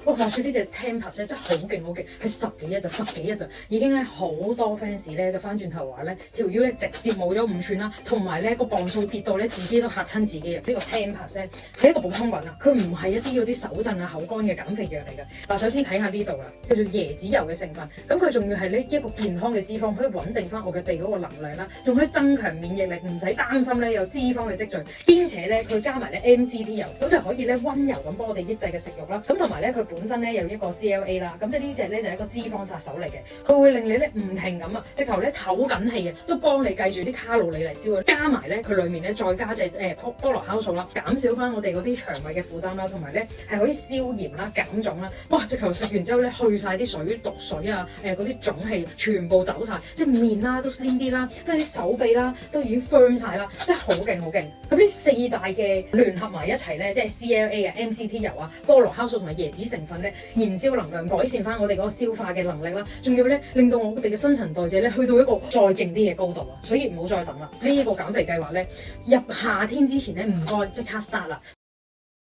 哇！話說呢隻 Tempus 咧真係好勁好勁，係十幾日就已經咧好多 fans 咧就翻轉頭話咧條腰咧直接冇咗5寸啦，同埋咧個磅數跌到咧自己都嚇親自己啊！呢個 Tempus 咧係一個補充品啊，佢唔係一啲嗰啲手震啊口乾嘅減肥藥嚟嘅。嗱，首先睇下呢度啦，叫做椰子油嘅成分，咁佢仲要係呢一個健康嘅脂肪，可以穩定翻我嘅地嗰個能量啦，仲可以增強免疫力，唔使擔心咧有脂肪嘅積聚，兼且咧佢加埋咧 MCT 油，咁就可以咧溫柔咁幫我哋抑制嘅食慾啦。咁同埋咧佢本身咧有一個 CLA 啦，咁即係呢隻咧就係一個脂肪殺手嚟嘅，佢會令你咧唔停咁啊，直頭咧唞緊氣嘅，都幫你計住啲卡路里嚟燒。加埋咧佢裡面咧再加隻菠蘿酵素啦，減少翻我哋嗰啲腸胃嘅負擔啦，同埋咧係可以消炎啦、減腫啦。哇！直頭食完之後咧去晒啲水毒水啊，嗰啲腫氣全部走晒，即係面啦都 slim 啲啦，跟住啲手臂啦都已經 firm 晒啦，真係好勁好勁。咁呢4大嘅聯合埋一齊咧，即係 CLA 啊、MCT 油啊、菠蘿酵素同埋椰子成分咧，燃燒能量，改善翻我哋嗰個消化嘅能力啦，仲要咧令到我哋嘅新陳代謝咧去到一個再勁啲嘅高度啊！所以唔好再等啦，呢個減肥計劃咧入夏天之前咧唔該即刻 start 啦，